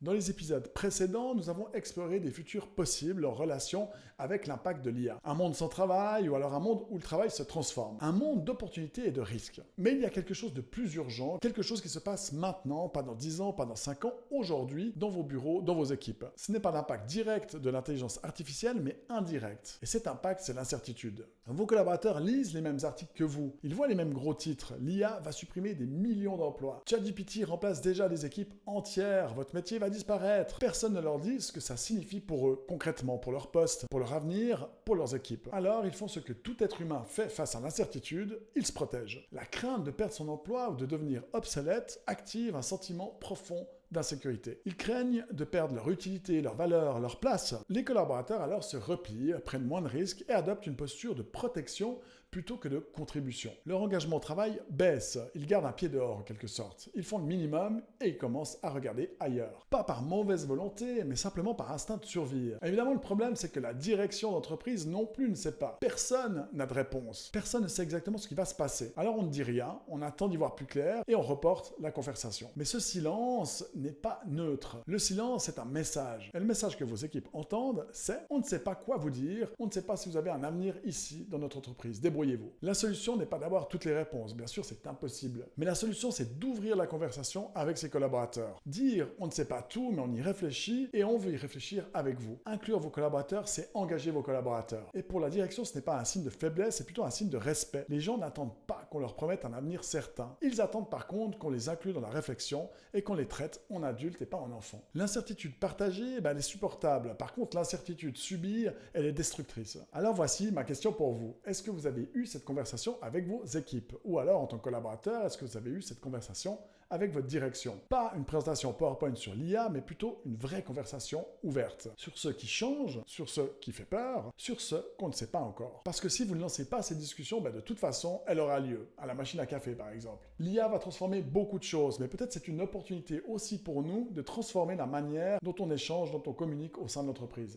Dans les épisodes précédents, nous avons exploré des futurs possibles en relation avec l'impact de l'IA. Un monde sans travail ou alors un monde où le travail se transforme. Un monde d'opportunités et de risques. Mais il y a quelque chose de plus urgent, quelque chose qui se passe maintenant, pas dans 10 ans, pas dans 5 ans, aujourd'hui, dans vos bureaux, dans vos équipes. Ce n'est pas l'impact direct de l'intelligence artificielle, mais indirect. Et cet impact, c'est l'incertitude. Vos collaborateurs lisent les mêmes articles que vous. Ils voient les mêmes gros titres. L'IA va supprimer des millions d'emplois. ChatGPT remplace déjà des équipes entières. Votre métier va disparaître. Personne ne leur dit ce que ça signifie pour eux, concrètement, pour leur poste, pour leur avenir, pour leurs équipes. Alors, ils font ce que tout être humain fait face à l'incertitude, ils se protègent. La crainte de perdre son emploi ou de devenir obsolète active un sentiment profond d'insécurité. Ils craignent de perdre leur utilité, leur valeur, leur place. Les collaborateurs alors se replient, prennent moins de risques et adoptent une posture de protection plutôt que de contribution. Leur engagement au travail baisse, ils gardent un pied dehors en quelque sorte. Ils font le minimum et ils commencent à regarder ailleurs. Pas par mauvaise volonté, mais simplement par instinct de survie. Évidemment, le problème c'est que la direction d'entreprise non plus ne sait pas. Personne n'a de réponse. Personne ne sait exactement ce qui va se passer. Alors on ne dit rien, on attend d'y voir plus clair et on reporte la conversation. Mais ce silence n'est pas neutre. Le silence est un message. Et le message que vos équipes entendent, c'est on ne sait pas quoi vous dire, on ne sait pas si vous avez un avenir ici dans notre entreprise. Débrouillez-vous. La solution n'est pas d'avoir toutes les réponses, bien sûr c'est impossible. Mais la solution c'est d'ouvrir la conversation avec ses collaborateurs. Dire on ne sait pas tout mais on y réfléchit et on veut y réfléchir avec vous. Inclure vos collaborateurs, c'est engager vos collaborateurs. Et pour la direction, ce n'est pas un signe de faiblesse, c'est plutôt un signe de respect. Les gens n'attendent pas qu'on leur promette un avenir certain. Ils attendent par contre qu'on les inclue dans la réflexion et qu'on les traite en adultes et pas en enfants. L'incertitude partagée, elle est supportable. Par contre, l'incertitude subie, elle est destructrice. Alors voici ma question pour vous. Est-ce que vous avez eu cette conversation avec vos équipes? Ou alors, en tant que collaborateur, est-ce que vous avez eu cette conversation avec votre direction? Pas une présentation PowerPoint sur l'IA, mais plutôt une vraie conversation ouverte. Sur ce qui change, sur ce qui fait peur, sur ce qu'on ne sait pas encore. Parce que si vous ne lancez pas ces discussions, de toute façon, elle aura lieu. À la machine à café, par exemple. L'IA va transformer beaucoup de choses, mais peut-être c'est une opportunité aussi pour nous de transformer la manière dont on échange, dont on communique au sein de l'entreprise.